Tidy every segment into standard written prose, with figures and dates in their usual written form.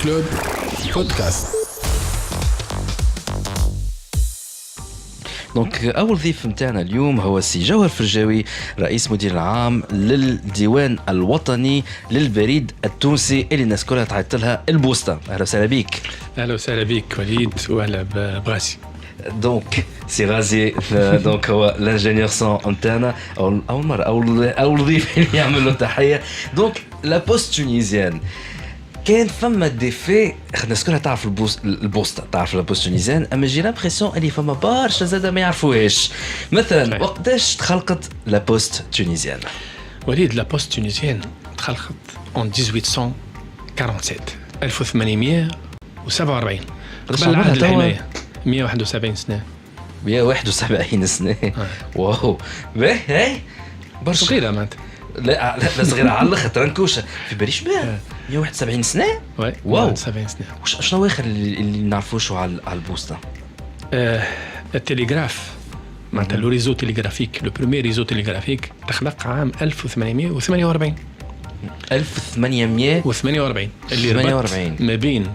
كلوب بودكاست. دونك أول ضيف متاعنا اليوم هو السي جوهر فرجاوي، رئيس مدير العام للديوان الوطني للبريد التونسي اللي الناس كلها تعيط لها البوسطة. أهلا وسهلا بك. أهلا وسهلا بك وليد، وأهلا بغاسي. دونك سي غازي دونك هو الانجينيور سون نتاعنا، أول مرة أول ضيف اللي يعمل له تحية. دونك لا بوست تونيزيان كان فما ديفي، الناس كلها تعرف البوسطة، تعرف لا بوست تونيزيان، اما جي لامبرسيون اللي فما برشا زاده ما يعرفوهاش. مثلا وقتاش تخلقت لا بوست تونيزيان؟ وليد لا بوست تونيزيان تخلقت en 1847 1847 قبل عهد الحماية 171 سنة. 171 سنة. واو باهي هاي برشا صغيرة معناتها. لا صغيرة على الاخر ترنكوشة في باليش بها. 171 سنة. واو 171 سنة. شنو اخر اللي نعرفوش على البوسطة؟ التليغراف معناتها لو ريزو تليغرافيك، لو بريمير ريزو تليغرافيك تخلق عام 1848 1848 اللي ربط ما بين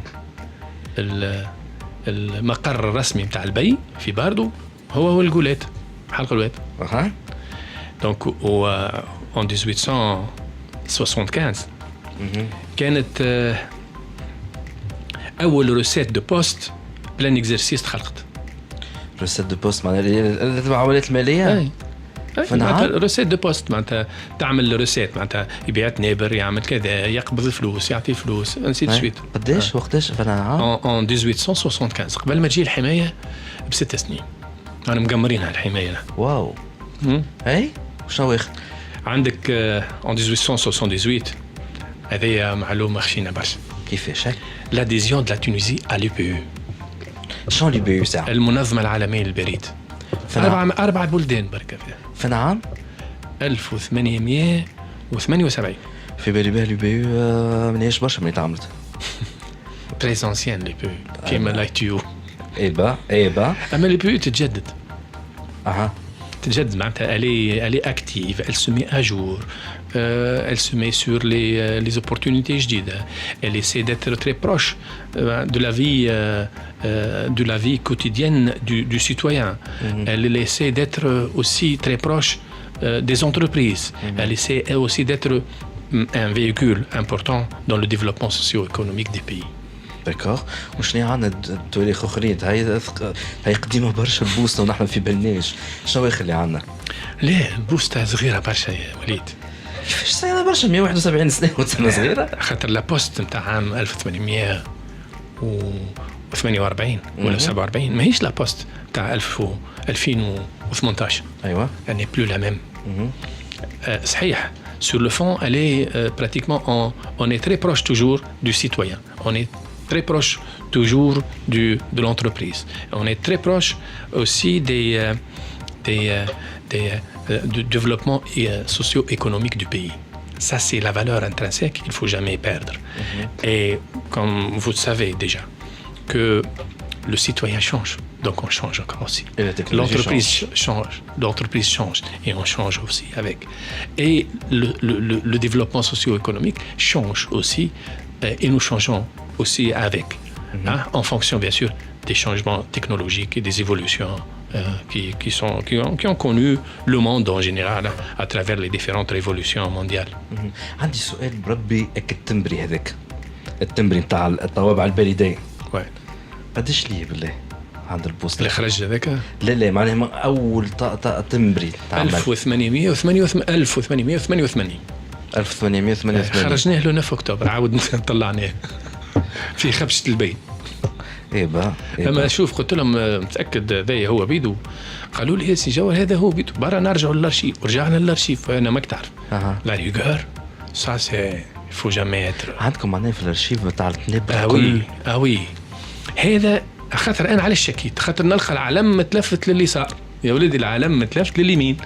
المقر الرسمي متاع البي في باردو هو الجولات، حلقة الواد. اها دونك en 1875 كانت أول روسيت دو بوست بلان إكزرسيس تخلقت. روسيت دو بوست معناتها تبع عمليات المالية. روسيت دو بوست معناتها تعمل روسيت معناتها يبيع نابر، يعمل كذا، يقبض فلوس، يعطي فلوس، انسي سويت. قداش وقتاش فانا en 1875 قبل ما تجي الحماية ب6 سنين أنا مقمرينها الحماية. واو. اي شنو واخد عندك en 1878 هذه معلومة خشينة برشا. كيفاش؟ l'adhésion de la Tunisie à l'UPE. شنو اللي بيو ساعة؟ المنظمة العالمية للبريد. أربع بلدان بركة فيها. في عام 1878. في بالي اللي بيو منيش برشا من تعملت. très ancienne l'UPE كيما لايتيو. إيبا أما l'UPE تتجدد. أها. تتجدد معناتها elle est active, elle se met à jour, elle se met sur les opportunités جديدة, elle essaie d'être très proche de la vie quotidienne du citoyen. Elle essaie d'être aussi très proche des entreprises. Elle essaie aussi d'être un véhicule important dans le développement socio-économique des pays. داكوغ. وشنو عندنا تواريخ اخرين؟ هاي قديمه برشا البوسطه ونحن في بالناش. شنو اخر اللي عندنا؟ لا البوسطه صغيره برشا يا وليد. كيفاش صغيره برشا؟ 171 سنه وسنه صغيره؟ خاطر لا بوست نتاع عام 1848 ولا 47 ماهيش لا بوست نتاع 2018. ايوه يعني بلو لا ميم. صحيح sur le fond elle est pratiquement on est très proche toujours du citoyen, on est très proche toujours de l'entreprise, on est très proche aussi du développement socio-économique du pays. Ça c'est la valeur intrinsèque qu'il ne faut jamais perdre. Et comme vous le savez déjà que le citoyen change, donc on change encore aussi. L'entreprise change et on change aussi avec. Et le développement socio-économique change aussi et nous changeons aussi avec, en fonction bien sûr des changements technologiques et des évolutions qui ont connu le monde en général à travers les différentes révolutions mondiales. عندي سؤال بربي التمبري هذاك، التمبري نتاع الطوابع البريدية. قداش ليه بالله عند البوسطة اللي خرج هذاك؟ لا معناها أول تمبري تعمل 1888 خرجناه له 9 أكتوبر عاود طلعناه في خبشة البيت. إيبا لما شوف قلت لهم متأكد ذا هو بيدو، قالوا لي يا سي جوهر هذا هو بيدو. برا نرجعوا للارشيف، ورجعنا للارشيف. أنا ماك تعرف لا ريغور سا سي فو جامي اتر. عندكم معناها في الارشيف تاع التنبر الكل. وي هذا خاطر انا علاش شكيت، خاطر نلقى العلم متلفت لليسار يا ولدي، العلم متلفت لليمين.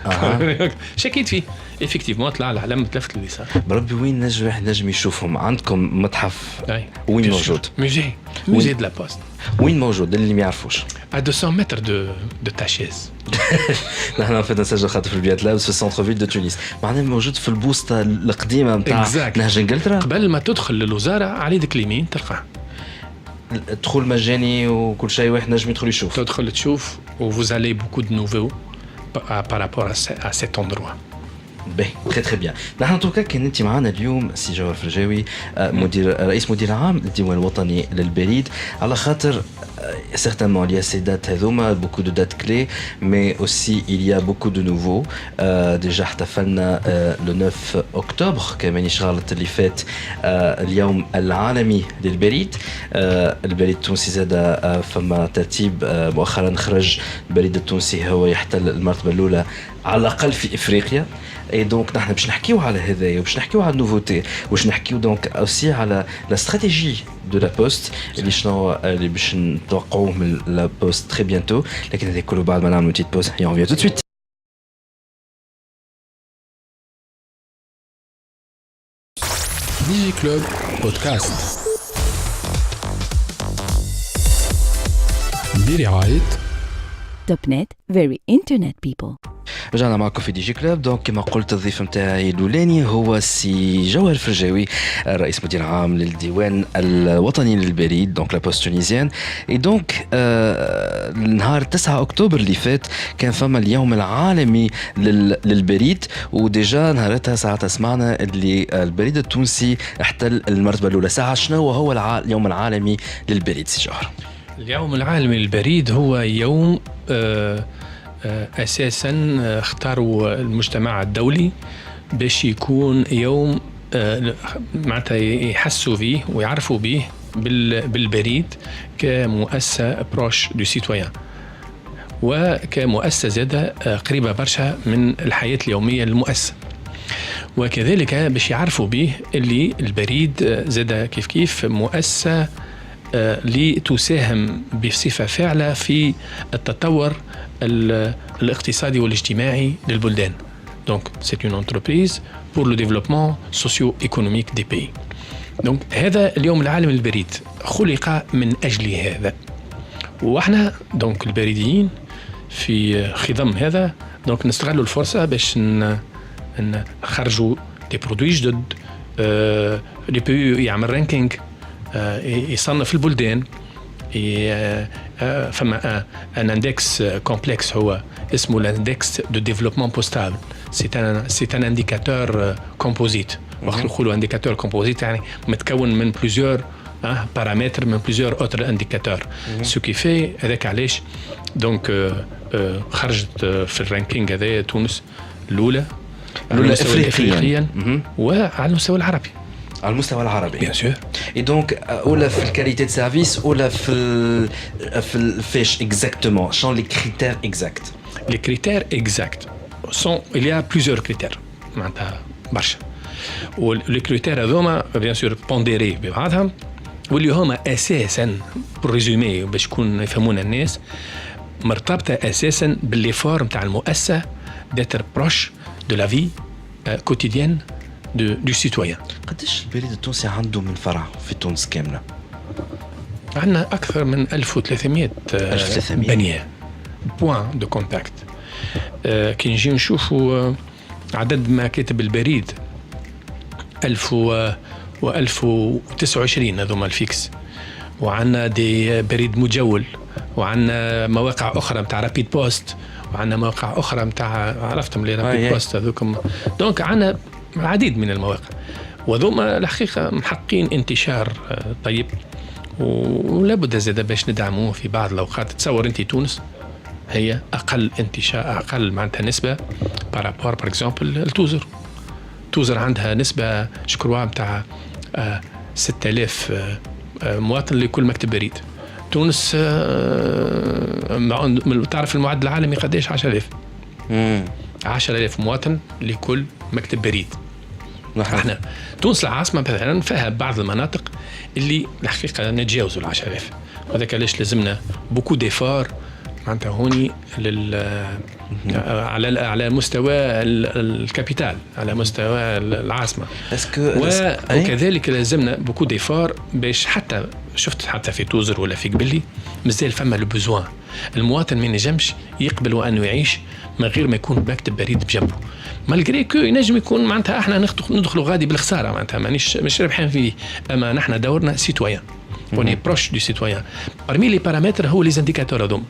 شكيت فيه افكتيفمون طلع العلم متلفت لليسار. بربي وين نجم واحد نجم يشوفهم؟ عندكم متحف وين موجود؟ موزي دو لا بوست. وين موجود اللي ما يعرفوش؟ à 200 متر de ta chaise. نحن في نسجل خاطر في البيات لابس في السنتر فيل دو تونس، معناها موجود في البوسطة القديمة نتاع نهج انجلترا. قبل ما تدخل للوزارة على يدك اليمين تلقاه. دخول مجاني وكل شيء واحد نجم يدخل يشوف. تدخل تشوف و vous allez beaucoup de nouveaux par rapport à cet endroit. باهي تري تري بيان. نحن توكا كان انت معنا اليوم سي جوهر فرجاوي رئيس مدير عام للديوان الوطني للبريد على خاطر certainement il y a ces dates هذوما beaucoup de dates clés mais aussi il y a beaucoup de nouveaux déjà احتفلنا le 9 أكتوبر كمان شغلت اللي فات اليوم العالمي للبريد. البريد التونسي زاد فما ترتيب مؤخرا خرج البريد التونسي هو يحتل المرتبة الأولى على الأقل في إفريقيا. اي دونك نحن باش نحكيو على هذايا وباش نحكيو على النوفوتي وباش نحكيو دونك اوسي على لا استراتيجي دو لا بوست اللي شنو اللي باش نتوقعوه من لا بوست تري بيانتو. لكن هذا كله بعد ما نعملوا تيت بوز et on revient tout de suite. ديجي كلوب بودكاست برعاية توب نت very internet people. رجعنا معكم في دي جي كلوب. دونك كما قلت الضيف متاعي الاولاني هو سي جوهر فرجاوي رئيس مدير عام للديوان الوطني للبريد دونك لا بوست تونيزيان. اي دونك نهار 9 اكتوبر اللي فات كان فما اليوم العالمي للبريد وديجا نهارتها ساعتها سمعنا اللي البريد التونسي احتل المرتبه الاولى. ساعه شنو هو اليوم العالمي للبريد سي جوهر؟ اليوم العالمي للبريد هو يوم أساساً اختاروا المجتمع الدولي باش يكون يوم معناتها يحسوا به ويعرفوا به بالبريد كمؤسسة بروش دو سيتويان وكمؤسسة زادة قريبة برشا من الحياة اليومية للمؤسسة. وكذلك باش يعرفوا به اللي البريد زادة كيف مؤسسة لتساهم بصفة فاعلة في التطور الاقتصادي والاجتماعي للبلدان. Donc c'est une entreprise pour le développement socio-économique des pays. Donc هذا اليوم العالمي للبريد خلق من أجل هذا. واحنا دونك البريديين في خضم هذا دونك نستغلوا الفرصة باش نخرجوا دي برودوي جدد. لي بي يعمل رانكينج يصنف البلدان. فما ان اندكس كومبلكس هو اسمه الاندكس دو ديفلوبمون بوستابل. سي ان انديكاتور كومبوزيت. وقت نقولوا انديكاتور كومبوزيت يعني متكون من بليزيور بارامتر من بليزيور اوتر انديكاتور. سو كي في هذاك علاش دونك خرجت في الرانكينج هذا تونس الاولى افريقيا وعلى المستوى العربي. على المستوى العربي بيان سور. اي دونك ولا في الكاليتي دو سيرفيس ولا في الفيش اكزاكتومون شنو لي كريتير اكزاكت؟ لي كريتير اكزاكت سون il y a plusieurs critères معناتها برشا. ولي كريتير هذوما بيان سور بونديري ببعضهم واللي هما اساسا بريزومي باش يكون يفهمونا الناس مرتبطه اساسا بالليفور نتاع المؤسسه d'être proche de la vie quotidienne du citoyen. قداش البريد التونسي عنده من فرع في تونس كامله؟ عندنا أكثر من 1300 بنية بوان دو كونتاكت. كي نجي نشوفوا عدد مكاتب البريد 1029 هذوما الفيكس. وعندنا دي بريد مجول وعندنا مواقع أخرى متاع رابيد بوست وعندنا مواقع أخرى متاع عرفتم لي رابيد بوست هذوكم. دونك عندنا العديد من المواقع وذوما الحقيقة محقين انتشار طيب ولا بد زاد باش ندعموه في بعض الأوقات. تصور أنت تونس هي أقل انتشار أقل معناتها نسبة بارابور بار إكزامبل التوزر. توزر عندها نسبة شكروا متاع 6000 مواطن لكل مكتب بريد. تونس تعرف المعدل العالمي قديش؟ 10,000 مواطن لكل مكتب بريد. احنا تونس العاصمة مثلا فيها بعض المناطق اللي الحقيقة نتجاوزوا 10,000 وذاك علاش لازمنا بوكو ديفار معناتها هوني على مستوى الكابيتال على مستوى العاصمة. وكذلك لازمنا بوكو ديفار باش حتى شفت حتى في توزر ولا في قبلي مازال فما البزوان. المواطن ما ينجمش يقبل وأنه يعيش من غير ما يكون مكتب بريد بجنبه. مالغري كو ينجم يكون معناتها احنا ندخلوا غادي بالخساره معناتها مش ربحان فيه. اما نحن دورنا سيتويان on est proche du citoyen. Parmi les paramètres هو les indicateurs هذوما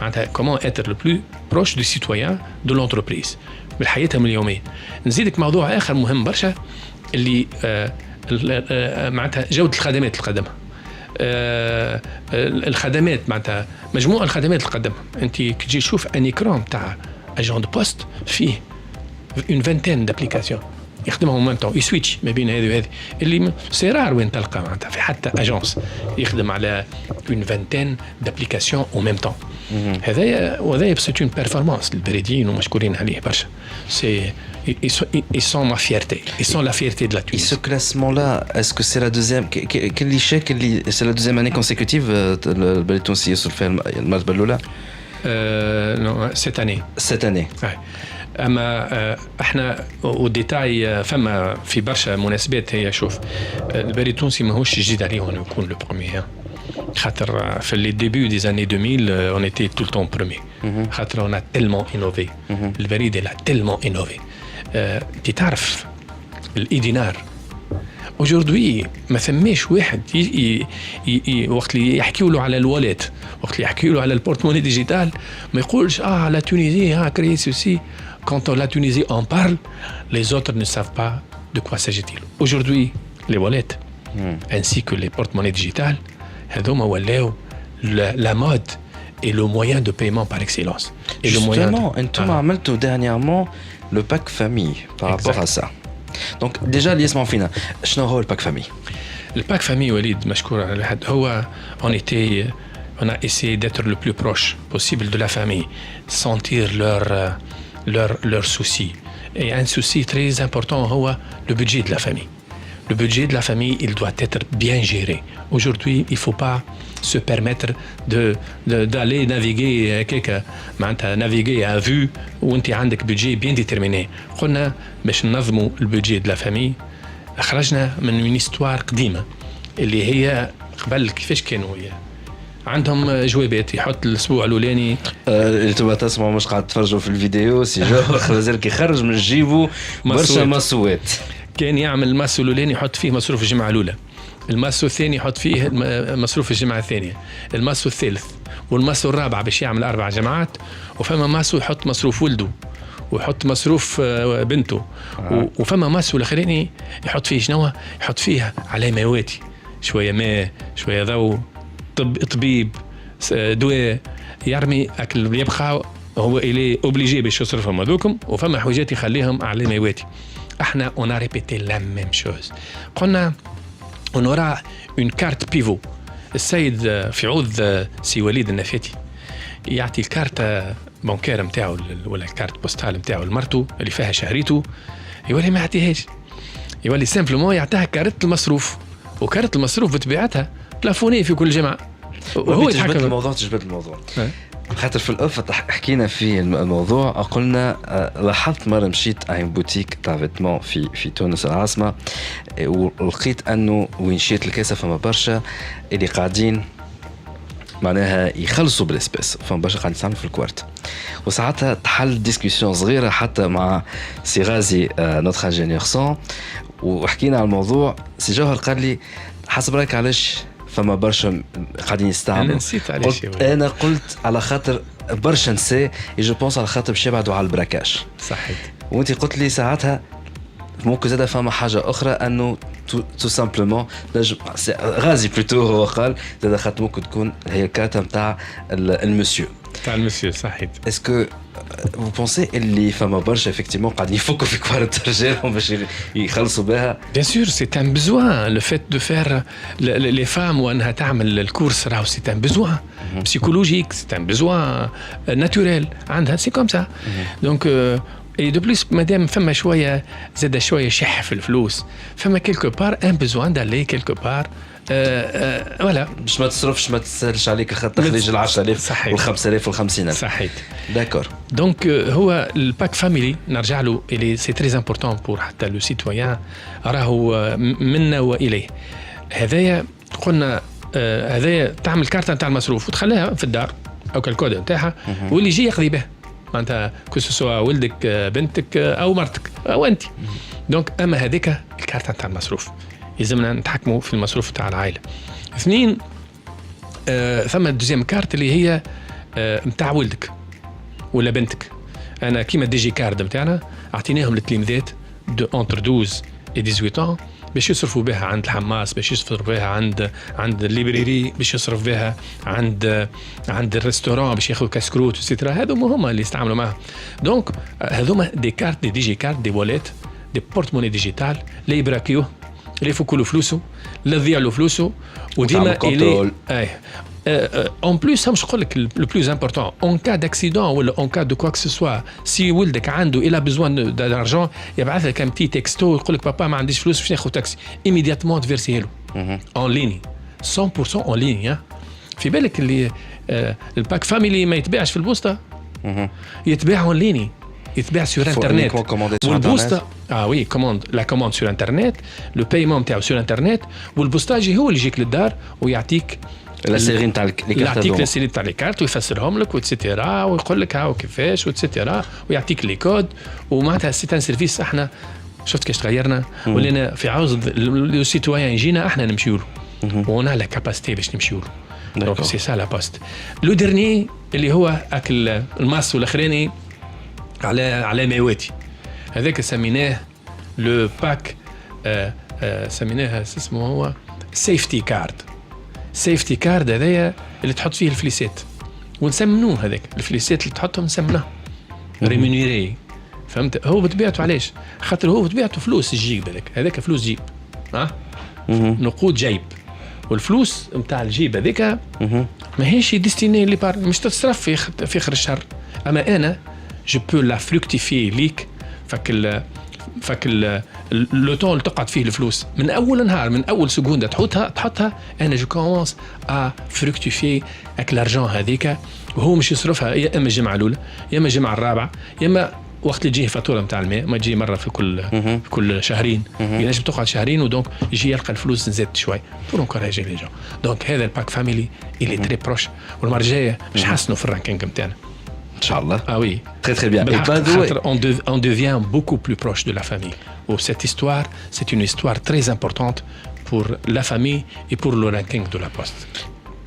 معناتها comment être le plus proche du citoyen de l'entreprise بالحياتهم اليومية. نزيدك موضوع آخر مهم برشا اللي معناتها جودة الخدمات اللي قدمها. الخدمات معناتها مجموع الخدمات اللي قدمها انت كي تجي تشوف ان ايكران تاع اجون دو بوست فيه اون فانتين دابليكاسيون يخدمهم ميم طون يسويتش ما بين هذه وهذه اللي سي رار وين تلقى معناتها في حتى اجونس يخدم على اون فانتين دابليكاسيون او ميم طون. هذايا سي اون بيرفورمانس البريديين ومشكورين عليه برشا. سي ils sont ma fierté, ils sont la fierté de la Tunisie. Et ce classement-là, est-ce que c'est la deuxième, c'est la deuxième année consécutive le Baleton s'y est sur le match Balola? Non, cette année. Cette année. Ouais. اما احنا وديتاي فما في برشا مناسبات. هي شوف البريد التونسي ماهوش جديد عليه انه يكون لو بروميير خاطر في لي ديبي دي زاني 2000 اون ايتي تو طون بروميير خاطر اون تيلمون انوفي البريد لا تيلمون انوفي. انت تعرف الايدينار aujourd'hui ما ثماش واحد وقت اللي يحكيوا له على الواليت وقت اللي يحكيوا له على البورتموني ديجيتال ما يقولش لا تونيزي كريي سوسي. Quand la Tunisie en parle, les autres ne savent pas de quoi s'agit-il. Aujourd'hui, les wallets ainsi que les porte-monnaies digitales, هذوما ولاو la mode et le moyen de paiement par excellence. Et justement, انتم عملتوا dernièrement le pack famille par rapport à ça. Donc déjà l'isme فينا شنو هو الباك famille؟ الباك famille وليد مشكور على الحد هو on a essayé d'être le plus proche possible de la famille, sentir leurs soucis. Et un souci très important هو le budget de la famille. Le budget de la famille, il doit être bien géré. Aujourd'hui, il ne faut pas se permettre d'aller naviguer naviguer à vue où tu as un budget bien déterminé. قلنا باش ننظموا البودجي de la famille خرجنا من une histoire قديمة اللي هي قبل كيفاش كانوا هي عندهم جوابات يحط الاسبوع الاولاني انتم تسمعوا مش قاعد تفرجوا في الفيديو سي جو خرج يخرج من جيبه برشا مسوات. كان يعمل الماسو الاولاني يحط فيه مصروف الجمعه الاولى، الماسو الثاني يحط فيه مصروف الجمعه الثانيه، الماسو الثالث والماسو الرابع باش يعمل 4 جمعات، وفما ماسو يحط مصروف ولده ويحط مصروف بنته وفما ماسو الاخراني يحط فيه شنو يحط فيه على مواتي شويه ماء شويه ضوء طبيب دواء يرمي اكل اللي يبقى هو الي اوبليجي باش يصرفهم هذوكم، وفما حاجات يخليهم على مواتي. احنا on a répété la même chose. قلنا on aura une carte pivot. السيد في عوض سي وليد النفاتي يعطي الكارت بنكار نتاعو ولا الكارت بوستال نتاعو لمرته اللي فيها شهريته، يولي ما يعطيهاش، يولي سامبلومون يعطيها كارت المصروف، وكارت المصروف بطبيعتها بلافوني في كل جمعة. وهو تجبد الموضوع خاطر في الأوف حكينا في الموضوع. قلنا لاحظت مرة مشيت عين بوتيك تاع فيتمون في تونس العاصمة، ولقيت أنه وين شيت الكاسة فما برشا اللي قاعدين معناها يخلصوا بالاسباس، فما برشا قاعدين يستعملوا في الكوارت. وساعتها تحل ديسكوسيون صغيرة حتى مع سي غازي نوتر انجينيور سون، وحكينا على الموضوع. سي جوهر قال لي حسب رايك علاش فما برشا قاعدين يستعملوا؟ انا نسيت علاش. انا قلت على خاطر برشا نساء جو بونس على خاطر باش يبعدوا على البراكاش. صحيح. وانت قلت لي ساعتها ممكن زاد فما حاجه اخرى انه تو سامبلومون غازي بلوتو هو قال زاد خاطر ممكن تكون هي الكارت نتاع المسيو تاع المسيو. صحيح. اسكو vous pensez اللي فما برشا effectivement قاعدين يفكوا في كوارت رجالهم باش يخلصوا بها؟ Bien sûr, c'est un besoin. Le fait de faire les femmes وأنها تعمل الكورس راهو c'est un besoin psychologique, c'est un besoin naturel. عندها c'est comme ça. Donc et de plus madame فما شوية زاد شوية شح في الفلوس، فما quelque part un besoin d'aller quelque part. ولا باش ما تصرفش ما تسهلش عليك الخط تخرج ال 10,000 وال 5,000 وال 50,000. صحيح. داكور. دونك هو الباك فاميلي نرجع له اللي سي تري امبورطون بور حتى لو سيتويان راهو منا واليه. هذايا قلنا هذايا تعمل كارت نتاع المصروف وتخليها في الدار او كالكود نتاعها، واللي يجي يقضي به معناتها كوسوسوا ولدك بنتك او مرتك او انت. دونك اما هذيك الكارت نتاع المصروف يلزمنا نتحكموا في المصروف تاع العائله. اثنين، ثم الدوزيام كارت اللي هي متاع ولدك ولا بنتك. انا كيما دي جي كارد نتاعنا اعطيناهم للتلاميذات دو انتر 12 و 18 باش يصرفوا بها عند الحماس، باش يصرفوا بها عند الليبريري، باش يصرف بها عند الريستوران، باش ياخذوا كاسكروت وسيترا. هذوما هما اللي يستعملوا معهم. دونك هذوما دي كارت، دي جي كارت، دي واليت، دي بورت موني ديجيتال، لا يبراكيوه، لا يفكوا له فلوسه، لا يضيع له فلوسه، وديما كنترول. En plus, je crois que le plus important, en cas d'accident ou en cas de quoi que ce soit, si ولدك عنده il a besoin d'argent, يبعث لك un petit texto يقول لك بابا ما عنديش فلوس باش ناخذ تاكسي، immédiatement تفيرسيه له en ligne 100% en ligne. في بالك اللي الباك فاميلي ما يتباعش في البوسطه، يتباع en ligne، يتباع sur internet. والبوسطه oui, la commande sur internet, le paiement نتاعو sur internet، والبوسطاجي هو اللي يجيك للدار ويعطيك لا سيري نتاع لي كارت، يعطيك لا سيري تاع لي كارت ويفسرهم لك وتسيتيرا ويقول لك هاو كيفاش وتسيتيرا ويعطيك لي كود. ومعناتها سي ان سيرفيس. احنا شفت كيش تغيرنا، ولينا في عوض لو سيتويان يجينا احنا نمشيو له، ونا لا كاباسيتي باش نمشيو له. دونك سي سا لا بوست. لو ديرني اللي هو اكل الماس والاخراني على ماواتي، هذاك سميناه لو باك، سميناه اسمه هو سيفتي كارد. سيفتي كارد هذايا اللي تحط فيه الفليسات ونسمنوه، هذاك الفليسات اللي تحطهم نسمناه ريمونيري. فهمت؟ هو بطبيعته علاش؟ خاطر هو بطبيعته فلوس الجيب، هذاك فلوس جيب، نقود جيب. والفلوس نتاع الجيب هذيك ماهيش ديستيني لي بار، مش تصرف في اخر الشهر. اما انا جو بو لا فركتيفي ليك فك لو طون اللي تقعد فيه الفلوس من اول نهار، من اول سكونده تحطها انا جو كومونس ا فركتيفي اك لارجون هذيك، وهو مش يصرفها يا اما الجمعه الاولى يا اما الجمعه الرابعه يا اما وقت اللي تجيه فاتوره نتاع الماء، ما تجي مره في كل شهرين، ينجم تقعد شهرين ودونك يجي يلقى الفلوس نزادت شوي بور انكوراجي لي جون. دونك هذا الباك فاميلي اللي تري بروش، والمره الجايه باش نحسنوا في الرانكينغ نتاعنا ان شاء الله. Ah oui. Très très bien. On devient beaucoup plus proche de la famille. Ou cette histoire, c'est une histoire très importante pour la famille et pour le ranking de la poste.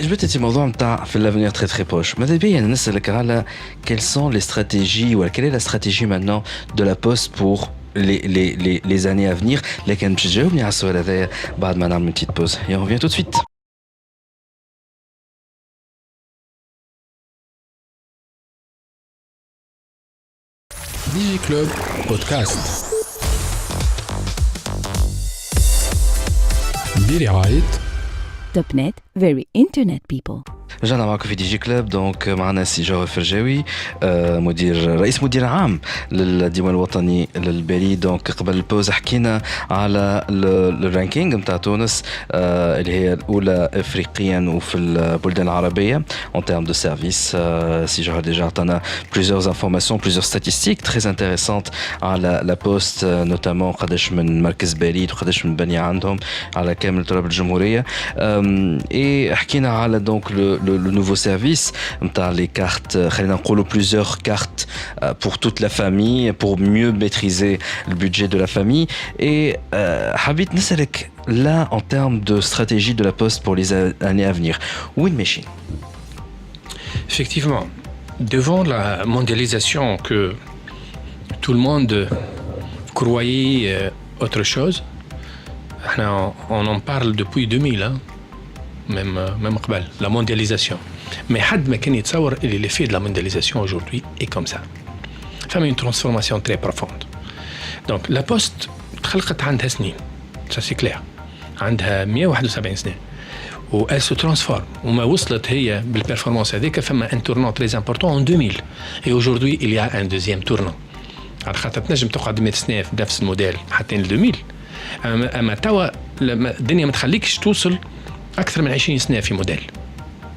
جبت الموضوع نتاع في l'avenir très très proche. ماذا بيا نسألك على quelles sont les stratégies ou quelle est la stratégie maintenant de la poste pour les années à venir. لكن باش تجاوبني على السؤال هذايا بعد ما نعمل une petite pause. Et on revient tout de suite. Digi Club Podcast برعاية توب نت very internet people. رجعنا معكم في دي جي كلاب. دونك معنا سي جوهر فرجاوي، رئيس مدير عام للديوان الوطني للبالي. دونك قبل البوز حكينا على الرانكينج نتاع تونس اللي هي الاولى افريقيا وفي البلدان العربيه en termes de service. سي جوهر ديجا عطانا plusieurs informations, plusieurs statistiques très intéressantes على لا بوست، نوتامون قداش من مركز باليد وقداش من بني عندهم على كامل تراب الجمهوريه. اي حكينا على دونك le nouveau service نتاع les cartes، خلينا نقولوا plusieurs cartes pour toute la famille pour mieux maîtriser le budget de la famille. Et حبيت نسألك là en termes de stratégie de la Poste pour les années à venir, où une machine? Effectivement, devant la mondialisation que tout le monde croyait autre chose, on en parle depuis 2000, hein? Même قبل la mondialisation. Mais حد ما كان يتصور اللي l'effet de la mondialisation aujourd'hui est comme ça. فما une transformation très profonde. Donc la Poste تخلقت عندها سنين، ça c'est clair. عندها 171 سنة و elle se transforme. وما وصلت هي بالperformance هذيك فما un tournant très important en 2000. Et aujourd'hui il y a un deuxième tournant. على خاطر تنجم تقعد 100 سنة في نفس الموديل حتى ل 2000. أما توا الدنيا ما تخليكش توصل أكثر من 20 سنة في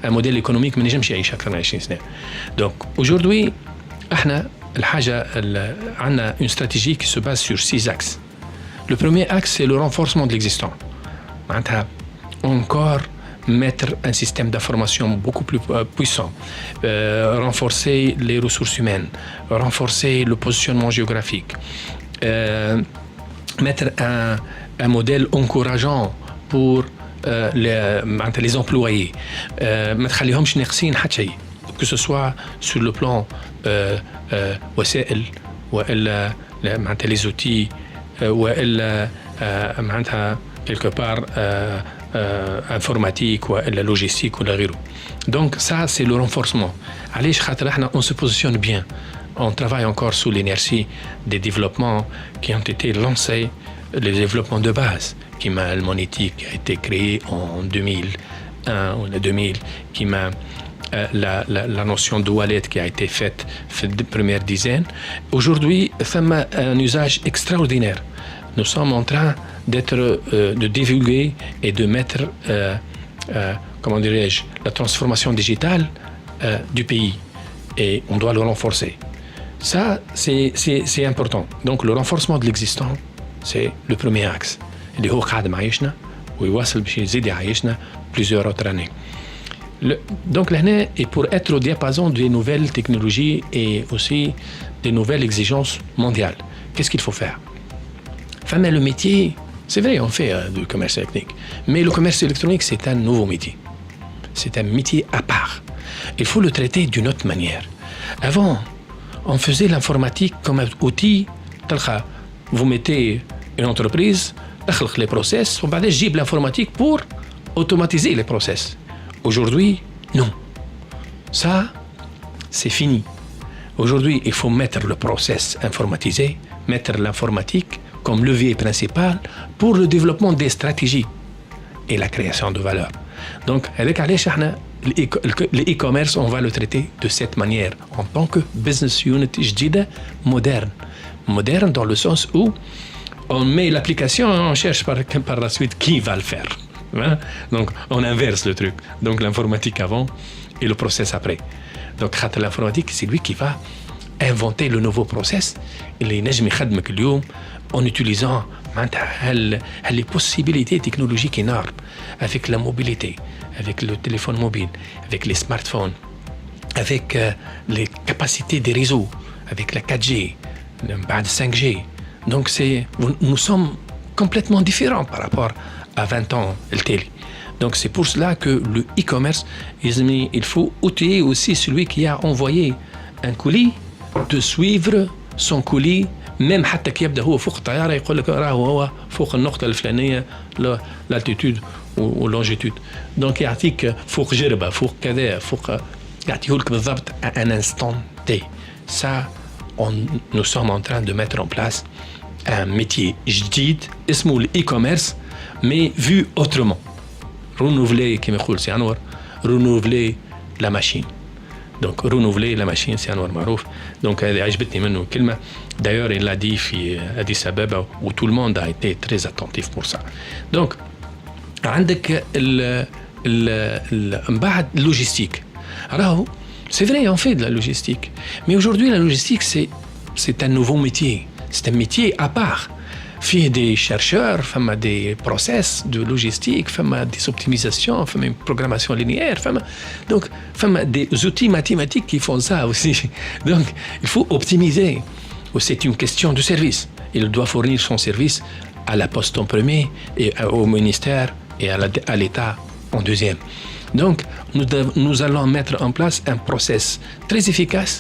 موديل إيكونوميك ما نجمش يعيش أكثر من 20 سنة. دونك aujourd'hui احنا الحاجة عندنا une stratégie qui se base sur 6 axes. Le premier axe c'est le renforcement de l'existant. معناتها encore mettre un système d'information beaucoup plus puissant, renforcer les ressources humaines, renforcer le positionnement géographique, mettre un modèle encourageant pour les employés. ما تخليهمش ناقصين حتى شيء. Que ce soit sur le plan وسائل وإلا معناتها les outils وإلا معناتها quelque part informatique وإلا logistique ولا غيره. Donc ça c'est le renforcement. علاش خاطر احنا on se positionne bien. On travaille encore sous l'inertie des développements qui ont été lancés, les développements de base, qui m'a le monétique qui a été créé en 2001 ou 2000, qui m'a la notion de wallet qui a été faite la première dizaine. Aujourd'hui, ça m'a un usage extraordinaire. Nous sommes en train de divulguer et de mettre, comment dirais-je, la transformation digitale du pays. Et on doit le renforcer. Ça, c'est important. Donc, le renforcement de l'existant, c'est le premier axe. اللي هو قاعد معيشنا ويواصل باش يزيد يعيشنا plusieurs autres années. Donc l'année est pour être au diapason des nouvelles technologies et aussi des nouvelles exigences mondiales. Qu'est-ce qu'il faut faire? Enfin, mais le métier, c'est vrai, on fait du commerce électronique, mais le commerce électronique, c'est un nouveau métier. C'est un métier à part. Il faut le traiter d'une autre manière. Avant, on faisait l'informatique comme un outil. Vous mettez une entreprise, les process, on va dire l'informatique pour automatiser les process. Aujourd'hui, non. Ça, c'est fini. Aujourd'hui, il faut mettre le process informatisé, mettre l'informatique comme levier principal pour le développement des stratégies et la création de valeur. Donc, avec l'e-commerce, on va le traiter de cette manière, en tant que business unit جديدة, moderne. Moderne dans le sens où on met l'application et on cherche par la suite qui va le faire. Hein? Donc, on inverse le truc. Donc, l'informatique avant et le process après. Donc, l'informatique, c'est lui qui va inventer le nouveau process. اللي نجم يخدمك اليوم en utilisant les possibilités technologiques énormes avec la mobilité, avec le téléphone mobile, avec les smartphones, avec les capacités des réseaux, avec la 4G, le 5G. Donc, nous sommes complètement différents par rapport à 20 ans le télé. Donc, c'est pour cela que le e-commerce, il faut outiller aussi celui qui a envoyé un colis de suivre son colis même حتى كي يبدا هو فوق الطياره يقول لك راهو هو فوق النقطه الفلانيه l'altitude ou longitude. Donc يعطيك فوق جربه فوق كذا فوق يعطيه لك بالضبط à un instant T. Ça, nous sommes en train de mettre en place un métier جديد اسمه l'e-commerce mais vu autrement. Renouveler كما يقول سي انور renouveler la machine. Donc renouveler la machine, c'est un معروف. Donc عجبتني منه كلمة. D'ailleurs, il l'a dit في Addis Abeba où tout le monde a été très attentif pour ça. Donc عندك من بعد logistique. Alors, c'est vrai, on fait de la logistique. Mais aujourd'hui, la logistique, c'est un nouveau métier. C'est un métier à part. Il y a des chercheurs, il y a des process de logistique, il y a des optimisations, il y a une programmation linéaire. Donc, il y a des outils mathématiques qui font ça aussi. Donc, il faut optimiser. C'est une question de service. Il doit fournir son service à la poste en premier, et au ministère et à l'État en deuxième. Donc, nous allons mettre en place un process très efficace,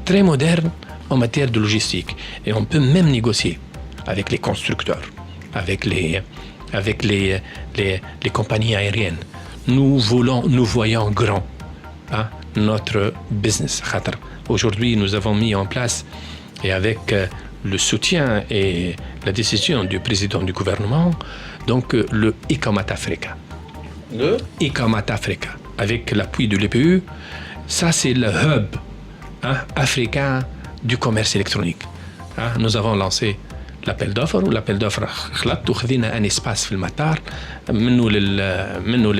très moderne en matière de logistique. Et on peut même négocier avec les constructeurs, avec les compagnies aériennes. Nous voyons grand, hein, notre business. Aujourd'hui, nous avons mis en place, et avec le soutien et la décision du président du gouvernement, donc le e-Commerce Africa. Le e-Commerce Africa, avec l'appui de l'EPU, ça c'est le hub, hein, africain du commerce électronique. Hein, nous avons lancé l'appel d'offres, l'appel d'offres خلط وخذينا un espace في المطار منه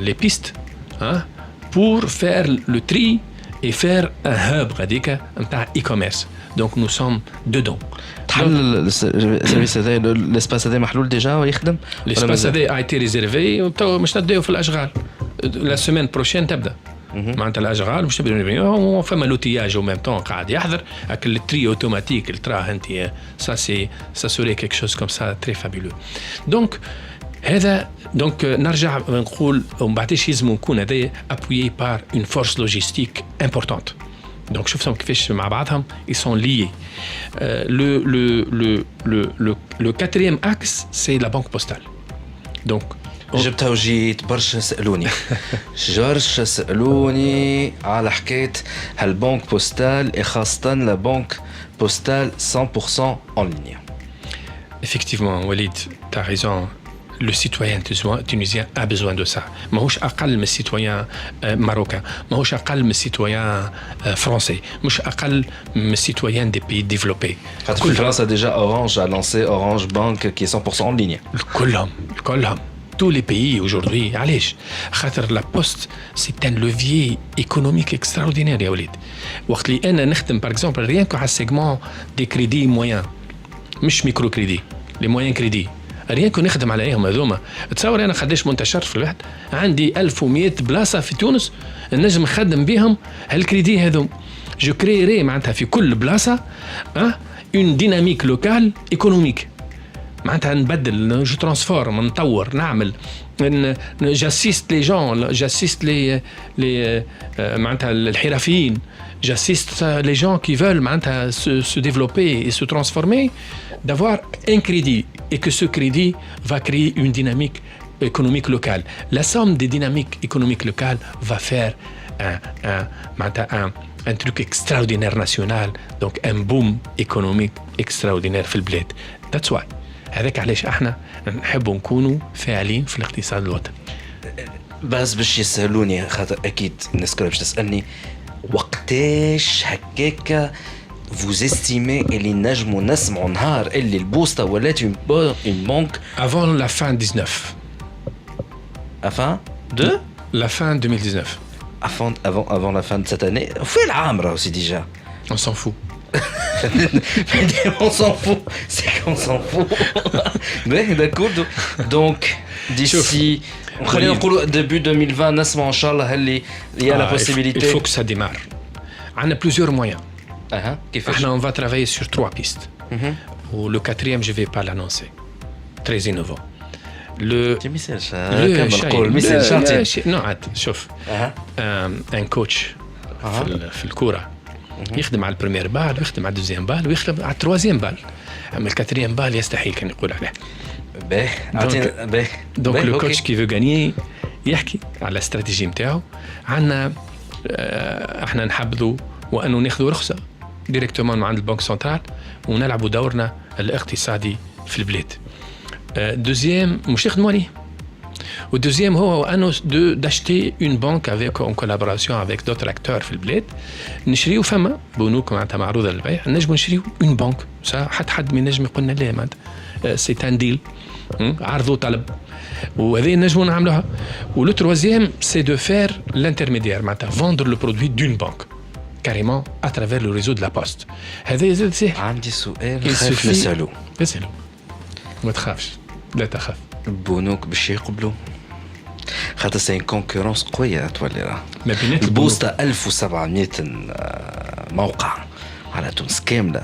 les pistes, hein, pour faire le tri et faire un hub غاديكا نتاع e-commerce. Donc nous sommes dedans. تحل السيرفيس هذا الاسباس هذا محلول ديجا ويخدم؟ الاسباس هذا a été réservé وتو مش نديو في الاشغال. La semaine prochaine تبدا. معناتها الاشغال مش فما لوتياج او ميم طون قاعد يحضر اكل التري اوتوماتيك اللي تراه انت سا سوري كيك شوز كوم سا تري فابيلو دونك هذا دونك نرجع نقول ومن بعدش لازم نكون هذايا ابويي بار اون فورس لوجيستيك امبورطونت دونك شفتهم كيفاش مع بعضهم ils sont liés le quatrième axe c'est la banque postale donc جبتها وجيت برشا سألوني على حكاية هالبنك بوستال خاصة لا بنك بوستال 100% en ligne. Effectivement, Walid, tu as raison. Le citoyen tunisien a besoin de ça. ماهوش أقل من السيتويان ماروكان، ماهوش أقل من السيتويان فرنسي، مش أقل من السيتويان des pays développés. خاطر فرنسا déjà Orange a lancé Orange Bank qui est 100% en ligne. كلهم. Tous les pays aujourd'hui, علاش؟ خاطر la poste c'est un levier économique extraordinaire يا وليد. وقت اللي أنا نخدم par exemple rien que على segment des crédits moyens مش ميكرو كريدي les moyens crédits rien que نخدم عليهم هذوما تصور أنا قداش منتشر في الواحد عندي 1100 بلاصة في تونس نجم نخدم بهم هالكريدي هذوم جو كريري معناتها في كل بلاصة une dynamique locale économique معناتها نبدل جو ترانسفورم نطور نعمل جاسيست لي جون جاسيست لي معناتها الحرفيين j'assiste les gens qui veulent se développer et se transformer d'avoir un crédit et que ce crédit va créer une dynamique économique locale. La somme des dynamiques économiques locales va faire un truc extraordinaire national, donc un boom économique extraordinaire في البلاد. That's why. هذاك علاش احنا نحب نكونوا فاعلين في الاقتصاد الوطني. بس باش يسألوني خاطر أكيد الناس كلها باش تسألني وقتاش هكاكا vous estimez اللي نجموا نسمعوا نهار اللي البوسطة ولات une banque avant la fin 19 la fin 2019 avant la fin de cette année في العام راهو سي ديجا on s'en fout on s'en fout c'est qu'on s'en fout d'accord donc d'ici خلينا نقولوا début 2020 نسمع ان شاء الله اللي il y a la possibilité il faut que ça démarre on a plusieurs moyens كيفاش on va travailler sur 3 pistes ou le quatrième je vais pas l'annoncer très innovant le ميساج كمل قول ميساج شرطي نوعات شوف ان كوتش في الكوره يخدم على البريمير بال ويخدم على الدوزيام بال ويخدم على التروازيام بال اما الكاتريام بال يستحيل كان يقول عليه دونك لو كوتش كي فو غاني يحكي على الاستراتيجي نتاعو عندنا احنا نحبذوا وانه ناخذوا رخصه ديريكتومون من عند البنك سنترال ونلعبوا دورنا الاقتصادي في البلاد. دوزيام مش نخدموا عليه والدوزيام هو انه d'acheter une banque avec en collaboration avec d'autres acteurs في البلاد نشريو فما بنوك معناتها معروضه للبيع نجموا نشريو une banque حد ما ينجم يقولنا لا معناتها سي ان ديل عرض وطلب وهذه نجموا نعملوها ولو تروازيام سي دو فير l'intermédiaire معناتها vendre le produit d'une banque carrément à travers le réseau de la poste. هذا يزيد سهل. عندي سؤال خايف نسألو. اسألو. ما تخافش. لا تخاف. البنوك باش يقبلوا خاطر سي كونكورونس قوية تولي راه. ما بينات البوسطة 1700 موقع على تونس كاملة.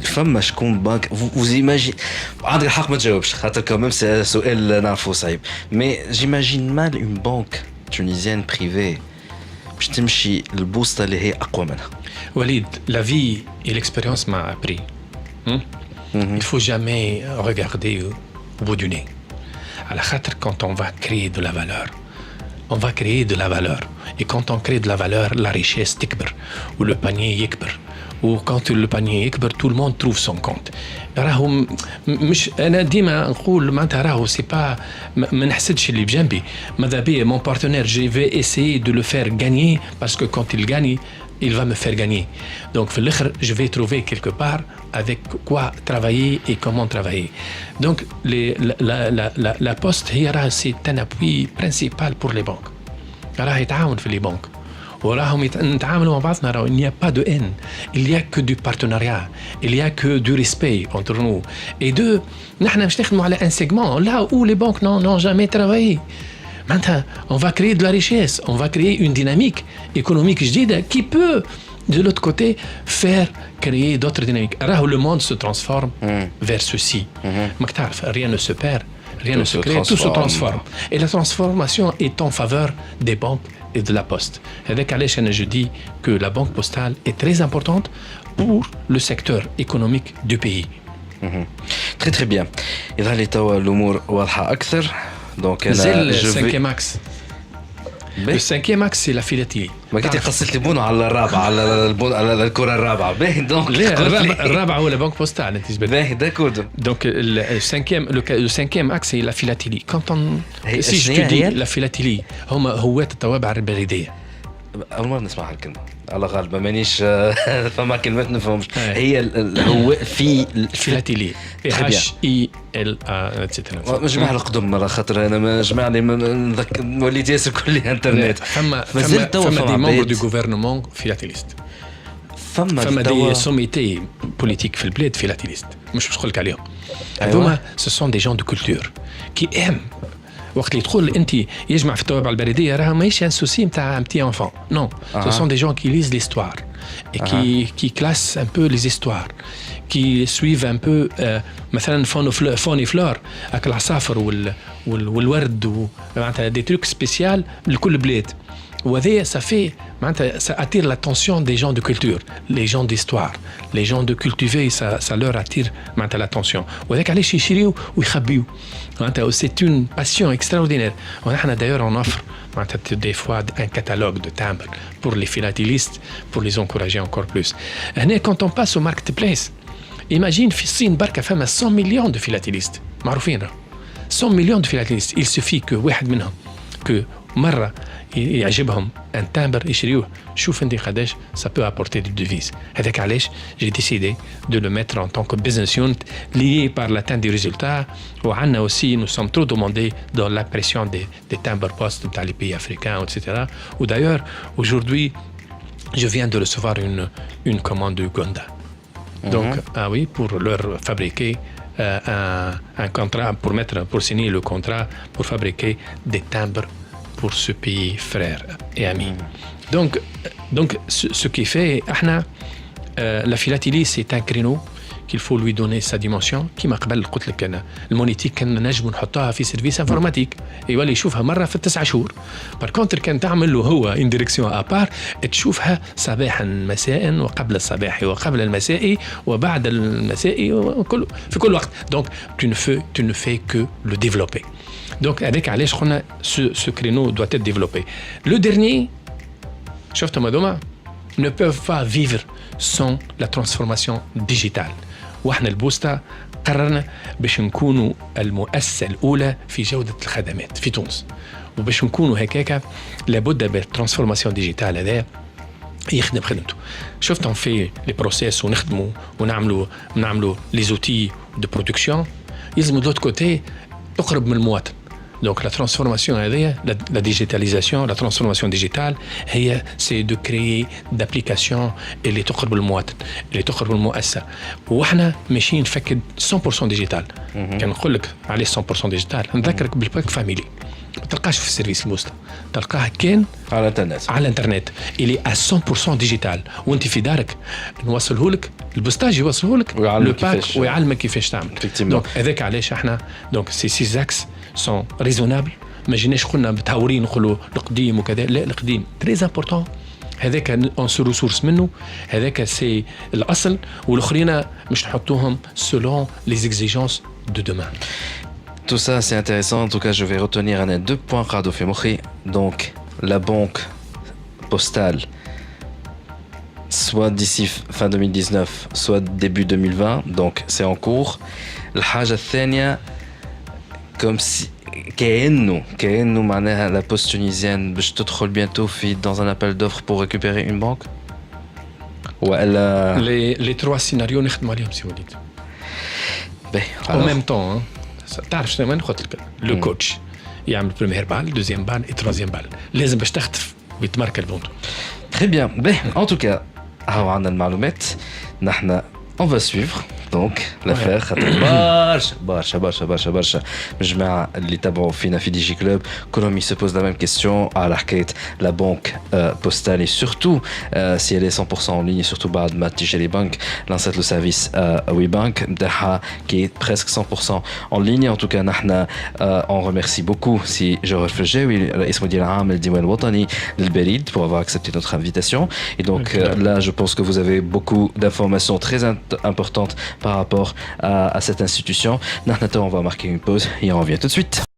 فما شكون بنك vous imagine عندك الحق ما تجاوبش خاطر كمان سؤال نعرفه صعيب. Mais j'imagine mal une banque tunisienne privée باش تمشي البوسطة اللي هي أقوى منها. وليد la vie et l'expérience m'a appris. Il faut jamais regarder au bout du nez. À la خاطر quand on va créer de la valeur, on va créer de la valeur. Et quand on crée de la valeur, la richesse تكبر و le panier يكبر. و quand le panier يكبر, tout le monde trouve son compte. راهو مش أنا ديما نقول معناتها راهو سي با ما نحسدش اللي بجنبي. ماذا بيا mon partenaire, je vais essayer de le faire gagner parce que quand il gagne, il va me faire gagner. Donc في الآخر je vais trouver quelque part avec quoi travailler et comment travailler. Donc la poste هي راه c'est un appui principal pour les banques. راه يتعاون في les banques. وراهم نتعاملوا مع بعضنا راهو il n'y a pas de haine, il y a que du partenariat, il y a que du respect entre nous. Et deux, نحن مش نخدموا على un segment là où les banques n'ont jamais travaillé. Maintenant, on va créer de la richesse, on va créer une dynamique économique جديدة qui peut, de l'autre côté, faire créer d'autres dynamiques. Alors, le monde se transforme vers ceci. ما كتعرف, rien ne se perd, rien ne se crée, tout se transforme. Et la transformation est en faveur des banques et de la poste. Avec علاش أنا je dis que la banque postale est très importante pour le secteur économique du pays. Très très bien. إذا لي توا الأمور واضحة أكثر. Donc زي أنا الcinquième axe. Le cinquième axe, c'est la philatélie. ما قلت قصة لي بونو على الرابعة على البون على الكرة الرابعة. باهي دونك الرابعة هو la banque postale. باهي داكور. Donc le cinquième axe c'est la philatélie. Quand on si je te dis la philatélie هما هوات التوابع البريدية. أول مرة نسمع هالكلمة. على غالبا مانيش فما كلمات نفهمش. هي هو في philatélie. HILA etc. جمع القدم مرة خاطر أنا ما جمعني وليت ياسر كلي إنترنت. فما des membres du gouvernement philatélistes. فما des sommités politiques في البلاد philatélistes. مش باش نقول لك عليهم. هذوما ce sont des gens de culture qui aiment. وقت اللي تقول انت يجمع في التوابع البريديه راه ماهيش ان سوسي نتاع un petit enfant. Non, ce sont des gens qui lisent l'histoire et qui classent un peu les histoires, qui suivent un peu مثلا فون فلور هاك العصافر والورد معناتها des trucs spéciaux لكل بلاد. وهذا ça fait معناتها ça attire l'attention des gens de culture, les gens d'histoire, les gens de cultiver, ça leur attire معناتها l'attention. وهذاك علاش يشريو ويخبيو. C'est une passion extraordinaire. On a d'ailleurs en offre des fois un catalogue de timbres pour les philatélistes, pour les encourager encore plus. Et quand on passe au marketplace, imagine في الصين بركة فما 100 millions de philatélistes معروفين. 100 millions de philatélistes. Il suffit que واحد منهم que مرة يعجبهم un timbre يشريوه. شوف انت قداش ça peut apporter des devises. هذاك علاش j'ai décidé de le mettre en tant que business unit lié par l'atteinte des résultats. وعنا aussi nous sommes trop demandés dans l'impression des timbres postes dans les pays africains etc. ou d'ailleurs aujourd'hui je viens de recevoir une commande de Uganda. Donc pour leur fabriquer un contrat pour signer le contrat pour fabriquer des timbres pour ce pays frère et ami. Donc ce qui fait la philatélie c'est un créneau qu'il faut lui donner sa dimension كما قبل قلت لك انا المونيتيك كان نجم نحطها في سيرفيس انفورماتيك يولي يشوفها مره في 9 شهور. بار كونتر كان تعمل له هو ان ديريكسيون ابار تشوفها صباحا مساء وقبل الصباح وقبل المساء وبعد المساء وكل في كل وقت. Donc tu ne fais que le développer. Donc avec علاش قلنا ce créneau doit être développé. Le dernier شفت مدوما ne peuvent pas vivre sans la transformation digitale. واحنا البوستا قررنا باش نكونوا المؤسسة الأولى في جودة الخدمات في تونس. وباش نكونوا هكاك لابد بالترانسفورماسيون ديجيتال هذا يخدم خدمته. شفت on fait les process ونخدموا ونعملوا les outils de production. يلزم de l'autre côté تقرب من المواطن. Donc la transformation, la digitalisation, la transformation digitale, c'est de créer d'applications اللي تقرب المواطن، اللي تقرب المؤسسة. وإحنا ماشيين نفكر 100% ديجيتال. كان نقول لك عليه 100% ديجيتال، نذكرك بالباك فاميلي. ما تلقاش في السيرفيس الموسطة، تلقاه كان على الانترنت. على الانترنت اللي à 100% ديجيتال وانت في دارك نوصله لك البوستاج يوصله لك الباك ويعلمك كيفاش تعمل. دونك هذاك علاش احنا دونك سي 6 اكس سون ريزونابل. ما جيناش قلنا متهورين نقولوا القديم وكذا، لا القديم تري امبورطون. هذاك اون سو ريسورس منه، هذاك سي الاصل، والاخرين مش نحطوهم سولون لي اكزيجونس دو دومان. Tout ça, c'est intéressant. En tout cas, je vais retenir deux points Rado Femochi. Donc, la banque postale, soit d'ici fin 2019, soit début 2020. Donc, c'est en cours. الحاجة الثانية, comme si كأنه معناها la poste tunisienne باش تدخل bientôt dans un appel d'offres pour récupérer une banque. ولا les trois scénarios نخدم عليهم سي وليد. En même temps, تعرف شنو ما نقول لك لو كوتش يعمل بريمير بال دوزيام بال تروزيام بال لازم باش تخطف ويتمارك البونتو. Très bien. En tout cas, on a المعلومات. نحن On va suivre donc l'affaire برشا الجماعة اللي تابعوا فينا في دي جي كلوب كلهم se posent la même question على حكاية la banque postale et surtout si elle est 100% en ligne surtout بعد ما تيجي لي بنك لانسات لو سيرفيس وي بانك نتاعها qui est presque 100% en ligne en tout cas نحنا on remercie beaucoup si Georges Fergewi رئيس مدير عام للديوان الوطني للبريد pour avoir accepté notre invitation et donc là je pense que vous avez beaucoup d'informations très importantes par rapport à cette institution. On va marquer une pause et on revient tout de suite.